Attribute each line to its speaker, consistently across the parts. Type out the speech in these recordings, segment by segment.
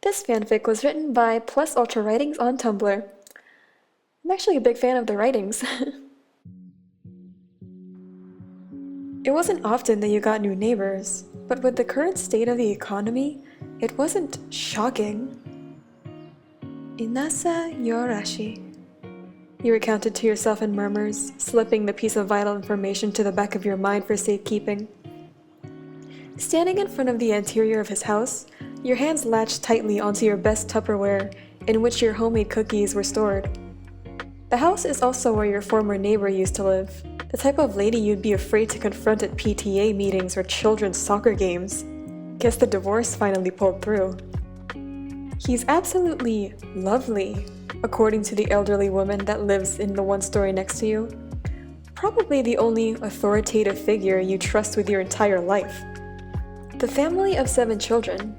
Speaker 1: This fanfic was written by plusultrawritings on Tumblr. I'm actually a big fan of the writings. It wasn't often that you got new neighbors, but with the current state of the economy, it wasn't shocking. Inasa Yoarashi. You recounted to yourself in murmurs, slipping the piece of vital information to the back of your mind for safekeeping. Standing in front of the interior of his house, your hands latched tightly onto your best Tupperware, in which your homemade cookies were stored. The house is also where your former neighbor used to live, the type of lady you'd be afraid to confront at PTA meetings or children's soccer games. Guess the divorce finally pulled through. He's absolutely lovely, according to the elderly woman that lives in the one story next to you. Probably the only authoritative figure you trust with your entire life. The family of 7 children,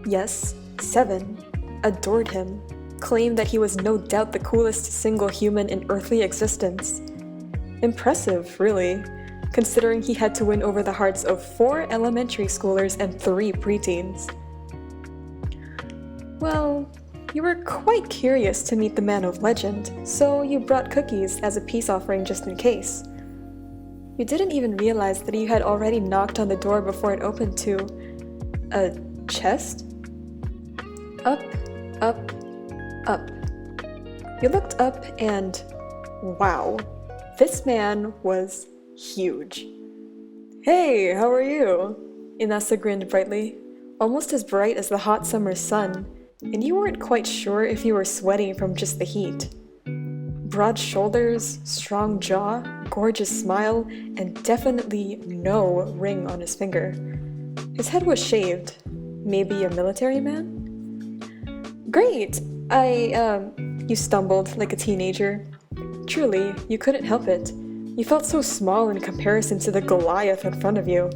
Speaker 1: yes, 7, adored him, claimed that he was no doubt the coolest single human in earthly existence. Impressive, really, considering he had to win over the hearts of 4 elementary schoolers and 3 preteens. Well, you were quite curious to meet the man of legend, so you brought cookies as a peace offering just in case. You didn't even realize that you had already knocked on the door before it opened to a chest? Up, up, up. You looked up and wow, this man was huge. Hey, how are you? Inasa grinned brightly, almost as bright as the hot summer sun, and you weren't quite sure if you were sweating from just the heat. Broad shoulders, strong jaw, gorgeous smile, and definitely no ring on his finger. His head was shaved. Maybe a military man? Great! You stumbled like a teenager. Truly, you couldn't help it. You felt so small in comparison to the Goliath in front of you.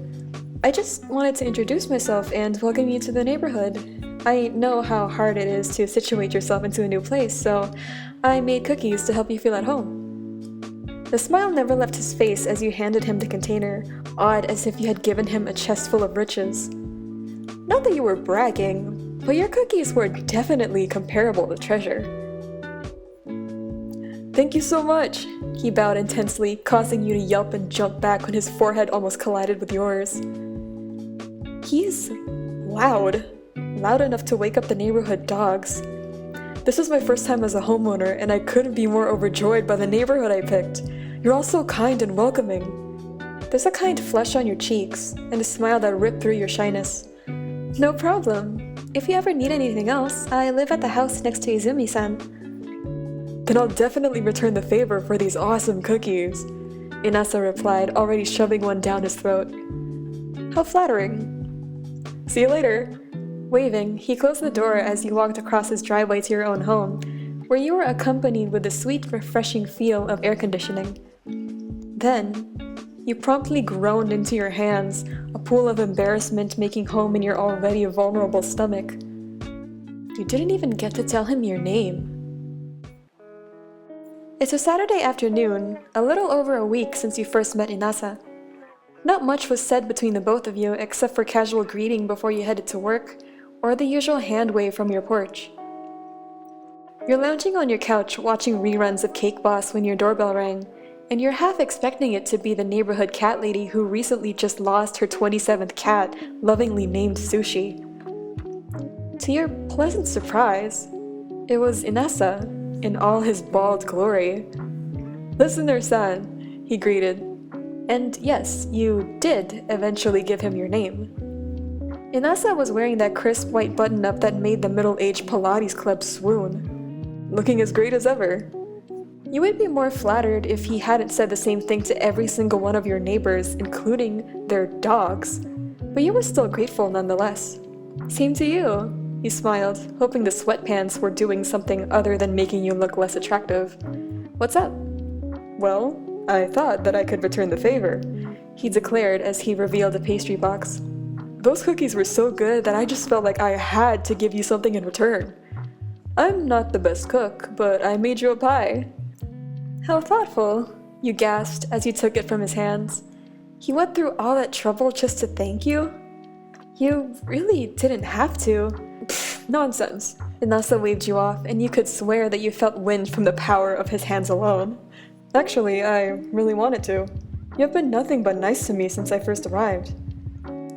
Speaker 1: I just wanted to introduce myself and welcome you to the neighborhood. I know how hard it is to situate yourself into a new place, so I made cookies to help you feel at home. The smile never left his face as you handed him the container, odd as if you had given him a chest full of riches. Not that you were bragging, but your cookies were definitely comparable to treasure. Thank you so much, he bowed intensely, causing you to yelp and jump back when his forehead almost collided with yours. He's loud enough to wake up the neighborhood dogs. This was my first time as a homeowner, and I couldn't be more overjoyed by the neighborhood I picked. You're all so kind and welcoming. There's a kind flush on your cheeks, and a smile that ripped through your shyness. No problem. If you ever need anything else, I live at the house next to Izumi-san. Then I'll definitely return the favor for these awesome cookies, Inasa replied, already shoving one down his throat. How flattering. See you later. Waving, he closed the door as you walked across his driveway to your own home, where you were accompanied with the sweet, refreshing feel of air conditioning. Then, you promptly groaned into your hands, a pool of embarrassment making home in your already vulnerable stomach. You didn't even get to tell him your name. It's a Saturday afternoon, a little over a week since you first met Inasa. Not much was said between the both of you except for casual greeting before you headed to work, or the usual hand wave from your porch. You're lounging on your couch watching reruns of Cake Boss when your doorbell rang, and you're half expecting it to be the neighborhood cat lady who recently just lost her 27th cat, lovingly named Sushi. To your pleasant surprise, it was Inasa, in all his bald glory. Listener-san, he greeted. And yes, you did eventually give him your name. Inasa was wearing that crisp white button-up that made the middle-aged Pilates club swoon. Looking as great as ever. You would be more flattered if he hadn't said the same thing to every single one of your neighbors, including their dogs. But you were still grateful nonetheless. Same to you, he smiled, hoping the sweatpants were doing something other than making you look less attractive. What's up? Well, I thought that I could return the favor, he declared as he revealed a pastry box. Those cookies were so good that I just felt like I had to give you something in return. I'm not the best cook, but I made you a pie. How thoughtful, you gasped as you took it from his hands. He went through all that trouble just to thank you? You really didn't have to. Pfft, Nonsense. Inasa waved you off, and you could swear that you felt wind from the power of his hands alone. Actually, I really wanted to. You have been nothing but nice to me since I first arrived.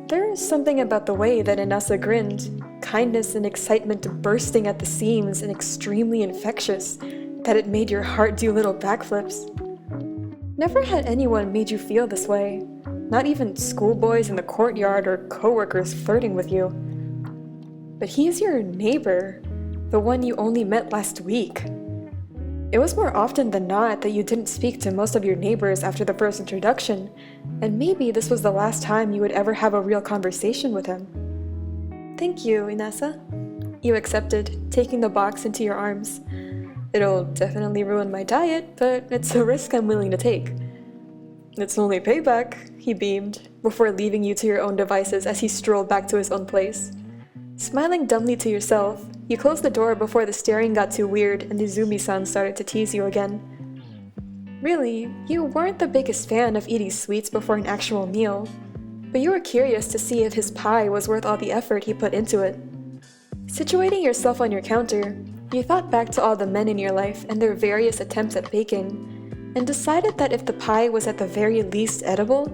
Speaker 1: There is something about the way that Inasa grinned, kindness and excitement bursting at the seams and extremely infectious, that it made your heart do little backflips. Never had anyone made you feel this way, not even schoolboys in the courtyard or coworkers flirting with you. But he is your neighbor, the one you only met last week. It was more often than not that you didn't speak to most of your neighbors after the first introduction, and maybe this was the last time you would ever have a real conversation with him. Thank you, Inasa. You accepted, taking the box into your arms. It'll definitely ruin my diet, but it's a risk I'm willing to take. It's only payback, he beamed, before leaving you to your own devices as he strolled back to his own place. Smiling dumbly to yourself, you closed the door before the staring got too weird and Izumi-san started to tease you again. Really, you weren't the biggest fan of eating sweets before an actual meal, but you were curious to see if his pie was worth all the effort he put into it. Situating yourself on your counter, you thought back to all the men in your life and their various attempts at baking, and decided that if the pie was at the very least edible,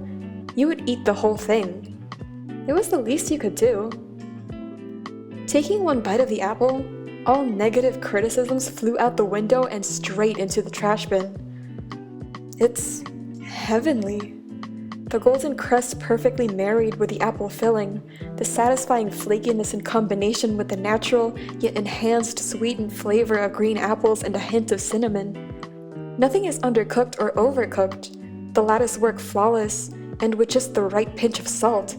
Speaker 1: you would eat the whole thing. It was the least you could do. Taking one bite of the apple, all negative criticisms flew out the window and straight into the trash bin. It's heavenly. The golden crust perfectly married with the apple filling, the satisfying flakiness in combination with the natural yet enhanced sweetened flavor of green apples and a hint of cinnamon. Nothing is undercooked or overcooked, the lattice work flawless, and with just the right pinch of salt.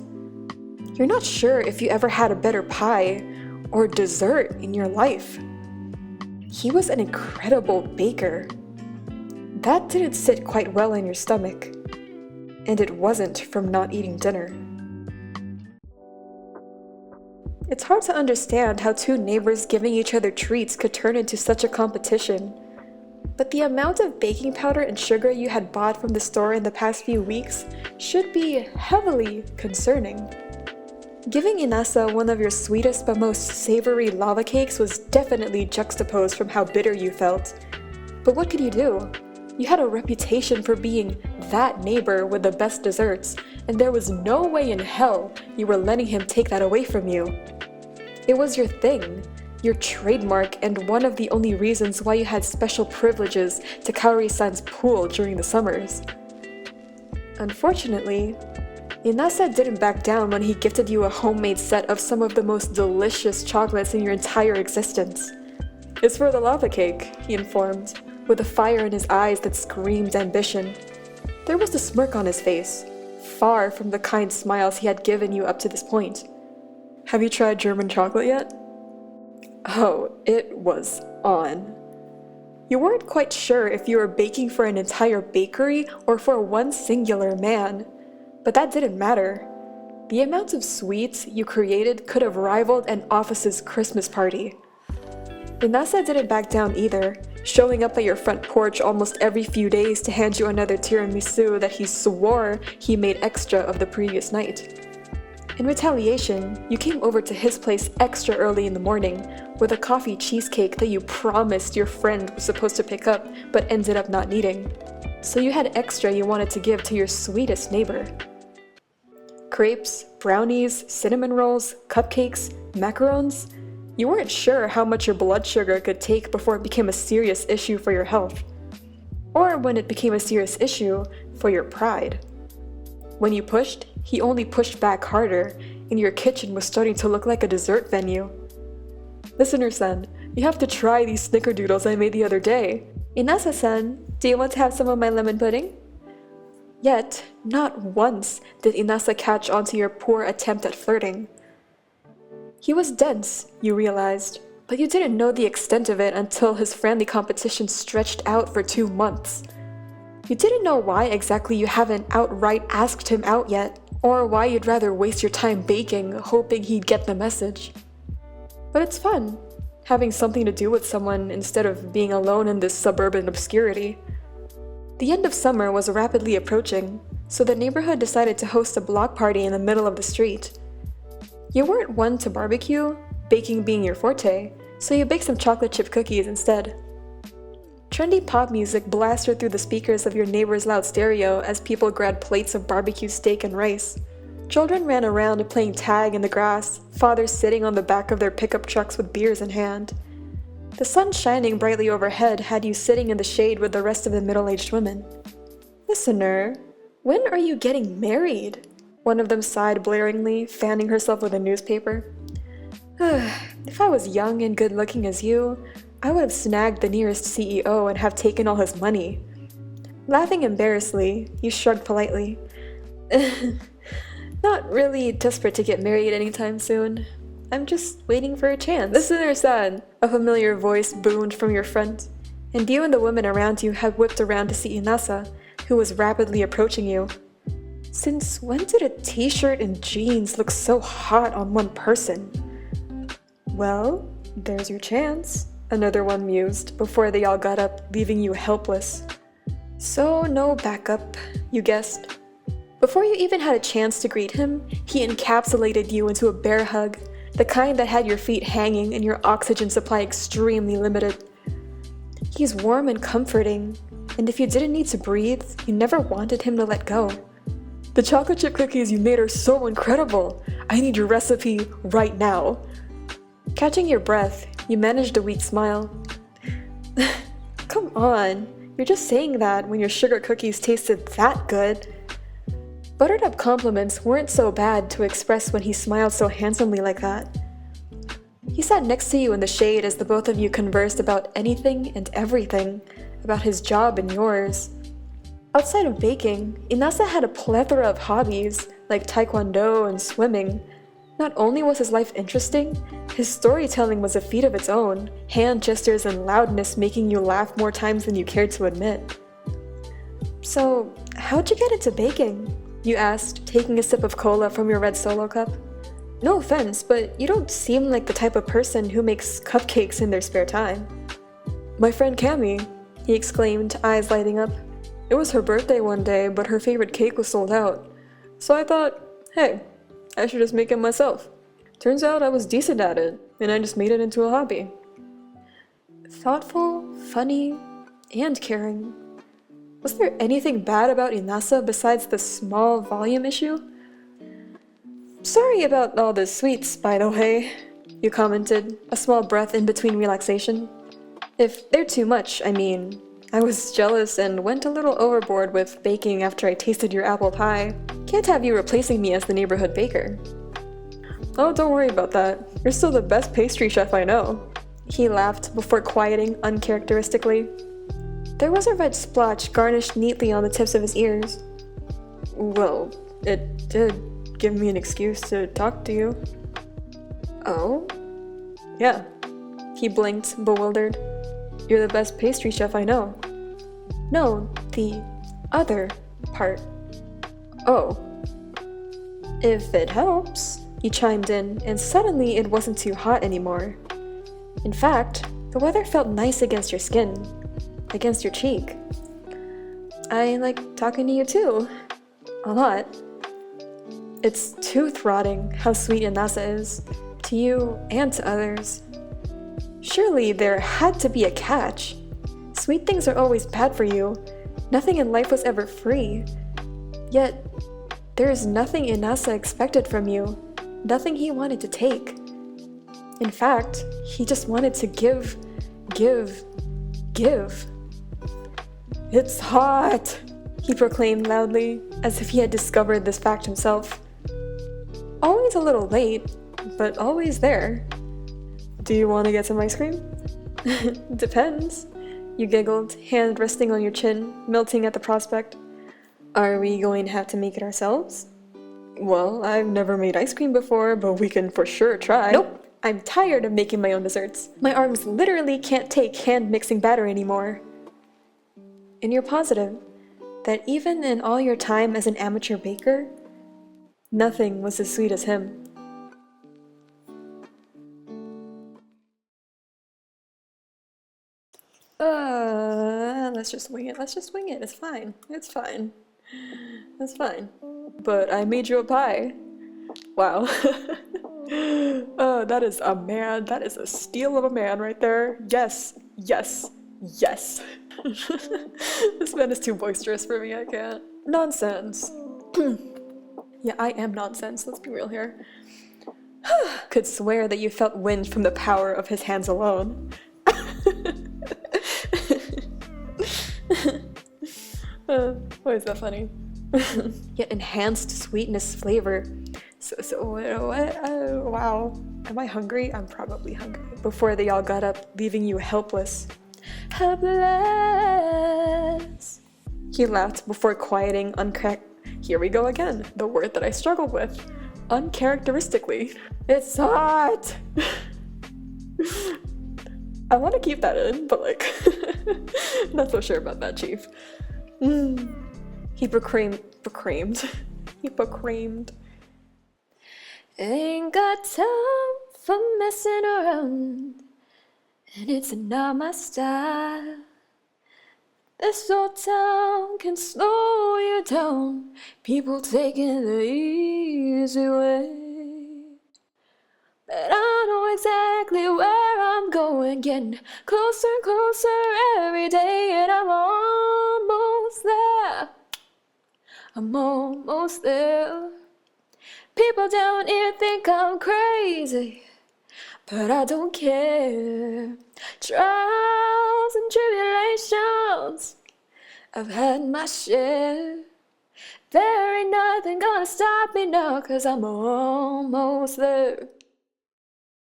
Speaker 1: You're not sure if you ever had a better pie or dessert in your life. He was an incredible baker. That didn't sit quite well in your stomach. And it wasn't from not eating dinner. It's hard to understand how two neighbors giving each other treats could turn into such a competition. But the amount of baking powder and sugar you had bought from the store in the past few weeks should be heavily concerning. Giving Inasa one of your sweetest but most savory lava cakes was definitely juxtaposed from how bitter you felt. But what could you do? You had a reputation for being that neighbor with the best desserts, and there was no way in hell you were letting him take that away from you. It was your thing, your trademark, and one of the only reasons why you had special privileges to Kaori-san's pool during the summers. Unfortunately, Inasa didn't back down when he gifted you a homemade set of some of the most delicious chocolates in your entire existence. It's for the lava cake, he informed, with a fire in his eyes that screamed ambition. There was a smirk on his face, far from the kind smiles he had given you up to this point. Have you tried German chocolate yet? Oh, it was on. You weren't quite sure if you were baking for an entire bakery or for one singular man. But that didn't matter. The amount of sweets you created could have rivaled an office's Christmas party. Inasa didn't back down either, showing up at your front porch almost every few days to hand you another tiramisu that he swore he made extra of the previous night. In retaliation, you came over to his place extra early in the morning with a coffee cheesecake that you promised your friend was supposed to pick up but ended up not needing. So you had extra you wanted to give to your sweetest neighbor. Crepes, brownies, cinnamon rolls, cupcakes, macarons. You weren't sure how much your blood sugar could take before it became a serious issue for your health. Or when it became a serious issue for your pride. When you pushed, he only pushed back harder, and your kitchen was starting to look like a dessert venue. Listener-san, you have to try these snickerdoodles I made the other day. Inasa-san, do you want to have some of my lemon pudding? Yet, not once did Inasa catch on to your poor attempt at flirting. He was dense, you realized, but you didn't know the extent of it until his friendly competition stretched out for 2 months. You didn't know why exactly you haven't outright asked him out yet, or why you'd rather waste your time baking, hoping he'd get the message. But it's fun, having something to do with someone instead of being alone in this suburban obscurity. The end of summer was rapidly approaching, so the neighborhood decided to host a block party in the middle of the street. You weren't one to barbecue, baking being your forte, so you bake some chocolate chip cookies instead. Trendy pop music blasted through the speakers of your neighbor's loud stereo as people grabbed plates of barbecue steak and rice. Children ran around playing tag in the grass, fathers sitting on the back of their pickup trucks with beers in hand. The sun shining brightly overhead had you sitting in the shade with the rest of the middle-aged women. "Listener, when are you getting married?" One of them sighed blaringly, fanning herself with a newspaper. "If I was young and good-looking as you, I would have snagged the nearest CEO and have taken all his money." Laughing embarrassedly, you shrugged politely. "Not really desperate to get married anytime soon. I'm just waiting for a chance." "Listener-san," a familiar voice boomed from your front, and you and the women around you had whipped around to see Inasa, who was rapidly approaching you. "Since when did a t-shirt and jeans look so hot on one person?" "Well, there's your chance," another one mused, before they all got up, leaving you helpless. "So no backup," you guessed. Before you even had a chance to greet him, he encapsulated you into a bear hug, the kind that had your feet hanging and your oxygen supply extremely limited. He's warm and comforting, and if you didn't need to breathe, you never wanted him to let go. "The chocolate chip cookies you made are so incredible! I need your recipe right now." Catching your breath, you managed a weak smile. "Come on, you're just saying that when your sugar cookies tasted that good." Buttered up compliments weren't so bad to express when he smiled so handsomely like that. He sat next to you in the shade as the both of you conversed about anything and everything, about his job and yours. Outside of baking, Inasa had a plethora of hobbies, like taekwondo and swimming. Not only was his life interesting, his storytelling was a feat of its own, hand gestures and loudness making you laugh more times than you cared to admit. "So, how'd you get into baking?" you asked, taking a sip of cola from your red Solo cup. "No offense, but you don't seem like the type of person who makes cupcakes in their spare time." "My friend Cammie," he exclaimed, eyes lighting up. "It was her birthday one day, but her favorite cake was sold out. So I thought, hey, I should just make it myself. Turns out I was decent at it, and I just made it into a hobby." Thoughtful, funny, and caring. Was there anything bad about Inasa besides the small volume issue? "Sorry about all the sweets, by the way," you commented, a small breath in between relaxation. "If they're too much, I mean. I was jealous and went a little overboard with baking after I tasted your apple pie. Can't have you replacing me as the neighborhood baker." "Oh, don't worry about that. You're still the best pastry chef I know." He laughed before quieting uncharacteristically. There was a red splotch garnished neatly on the tips of his ears. "Well, it did give me an excuse to talk to you." "Oh?" "Yeah." He blinked, bewildered. "You're the best pastry chef I know." "No, the other part." "Oh." "If it helps," he chimed in, and suddenly it wasn't too hot anymore. In fact, the weather felt nice against your skin. Against your cheek. "I like talking to you too. A lot." It's tooth-rotting how sweet Inasa is, to you and to others. Surely there had to be a catch. Sweet things are always bad for you. Nothing in life was ever free. Yet, there is nothing Inasa expected from you, nothing he wanted to take. In fact, he just wanted to give. "It's hot!" he proclaimed loudly, as if he had discovered this fact himself. Always a little late, but always there. "Do you want to get some ice cream?" "Depends," you giggled, hand resting on your chin, melting at the prospect. "Are we going to have to make it ourselves?" "Well, I've never made ice cream before, but we can for sure try." "Nope, I'm tired of making my own desserts. My arms literally can't take hand-mixing batter anymore." And you're positive that even in all your time as an amateur baker, nothing was as sweet as him. Let's just wing it. It's fine. It's fine. But I made you a pie. Wow. that is a man. That is a steal of a man right there. Yes, yes, yes. This man is too boisterous for me, I can't. Nonsense. Yeah, I am nonsense, let's be real here. Could swear that you felt wind from the power of his hands alone. Why is that funny? Yet enhanced sweetness flavor. Wow. Am I hungry? I'm probably hungry. Before they all got up, leaving you helpless. Helpless. He laughed before quieting Here we go again, the word that I struggled with. Uncharacteristically. It's hot! I want to keep that in, but like, not so sure about that, Chief. He proclaimed. Ain't got time for messing around, and it's not my style. This old town can slow you down, people taking the easy way. But I know exactly where I'm going, getting closer and closer every day, and I'm almost there. I'm almost there. People down here think I'm crazy, but I don't care. Trials and tribulations, I've had my share. There ain't nothing gonna stop me now, 'cause I'm almost there.